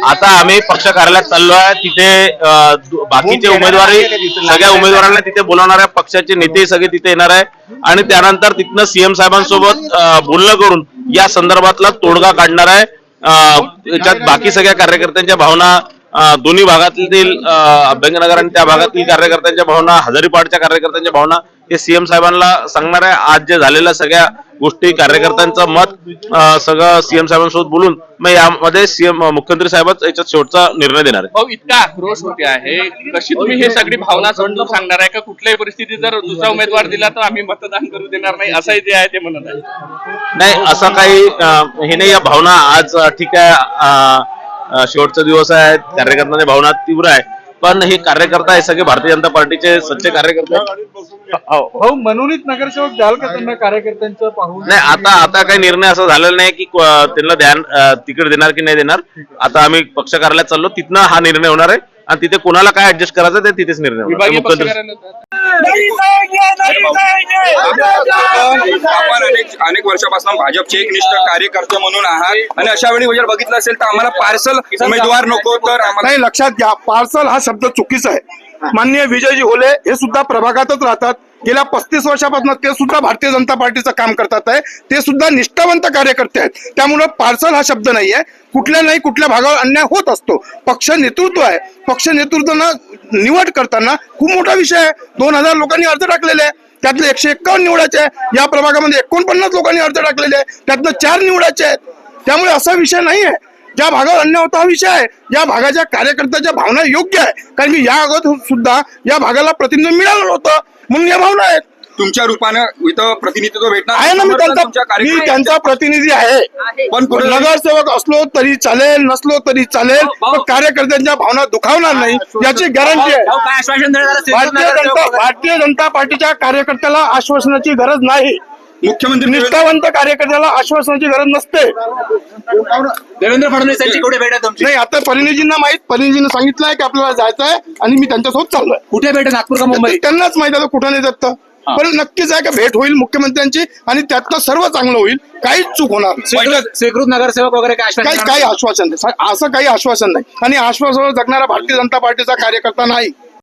आता आम्ही पक्ष कार्यालयात चाललो आहे. तिथे बाकीचे उमेदवारी सगळ्या उमेदवारांना तिथे बोलवणाऱ्या पक्षाचे नेते सगळे तिथे येणार आहे आणि त्यानंतर तिथनं सीएम साहेबांसोबत बोलणं करून या संदर्भातला तोडगा काढणार आहे. याच्यात बाकी सगळ्या कार्यकर्त्यांच्या भावना, दोन्ही भागातील अभ्यंगनगर आणि त्या भागातील कार्यकर्त्यांच्या भावना, हजारीपाडच्या कार्यकर्त्यांच्या भावना हे सीएम साहेबांना सांगणार आहे. आज जे झालेल्या सगळ्या गोष्टी, कार्यकर्त्यांचं मत सगळं सीएम साहेबांसोबत बोलून मग यामध्ये सीएम मुख्यमंत्री साहेबच याच्यात शेवटचा निर्णय देणार आहे. इतका आक्रोश होते आहे, कशी तुम्ही हे सगळी भावना समजून सांगणार आहे का? कुठल्याही परिस्थितीत जर दुसरा उमेदवार दिला तर आम्ही मतदान करू देणार नाही असंही जे आहे ते म्हणत आहे? नाही, असं काही हे नाही. या भावना आज ठीक आहे, शेवटचा दिवस आहे, कार्यकर्त्यांच्या भावना तीव्र आहे, पण हे कार्यकर्ता हे सगळे भारतीय जनता पार्टीचे सच्चे कार्यकर्ते हो. मनोनीत नगरसेवक द्याल का त्यांना कार्यकर्त्यांचं पाहून? नाही, आता काही निर्णय असा झालेला नाही की त्यांना तिकीट देणार की नाही देणार. आता आम्ही पक्ष कार्यालयात चाललो, तिथनं हा निर्णय होणार आहे आणि तिथे कोणाला काय ऍडजस्ट करायचं ते तिथेच निर्णय होणार. आपण अनेक वर्षापासून भाजपचे एकनिष्ठ कार्यकर्ते म्हणून आहात आणि अशा वेळी जर बघितलं असेल तर आम्हाला पार्सल उमेदवार नको, तर आम्हाला लक्षात घ्या, पार्सल हा शब्द चुकीचा आहे. माननीय विजयजी होले हे सुद्धा प्रभागातच राहतात. गेल्या 35 वर्षापासून ते सुद्धा भारतीय जनता पार्टीचं काम करतात आहे. ते सुद्धा निष्ठावंत कार्यकर्ते आहेत. त्यामुळे पार्सल हा शब्द नाहीये. कुठल्या भागावर अन्याय होत असतो. पक्ष नेतृत्व आहे. पक्ष नेतृत्वांना निवड करताना खूप मोठा विषय आहे. 2000 लोकांनी अर्ज टाकलेले आहे, त्यातले 151 निवडायचे आहे. या प्रभागामध्ये 49 लोकांनी अर्ज टाकलेले आहे, त्यातनं 4 निवडायचे आहेत. त्यामुळे असा विषय नाही आहे. ज्या भागावर अन्याय होता हा विषय आहे. या भागाच्या कार्यकर्त्याच्या भावना योग्य आहे, कारण की या अगोदर सुद्धा या भागाला प्रतिनिधित्व मिळालं होतं म्हणून या भावना आहेत. तुमच्या रूपानं इथं प्रतिनिधित्व भेटणार आहे ना. मी त्यांचा प्रतिनिधी आहे. पण नगरसेवक असलो तरी चालेल, नसलो तरी चालेल, पण कार्यकर्त्यांच्या भावना दुखावणार नाही याची गॅरंटी आहे. भारतीय जनता पार्टीच्या कार्यकर्त्याला आश्वासनाची गरज नाही. मुख्यमंत्री निष्ठावंत कार्यकर्त्याला आश्वासनाची गरज नसते. देवेंद्र फडणवीस यांची कुठे भेट आहे तुमची? नाही, आता परिणीजींना माहित, परिणीजींना सांगितलं आहे की आपल्याला जायचं आहे आणि मी त्यांच्यासोबत चाललोय. कुठे भेट आहे, नागपूर का मुंबई? त्यांनाच माहित आहे कुठं नाही जात. पण नक्कीच आहे का भेट होईल मुख्यमंत्र्यांची आणि त्यातनं सर्व चांगलं होईल. काहीच चूक होणार नाही. स्वीकृत नगरसेवक वगैरे काही आश्वासन नाही, असं काही आश्वासन नाही. आणि आश्वासनावर जगणारा भारतीय जनता पार्टीचा कार्यकर्ता नाही.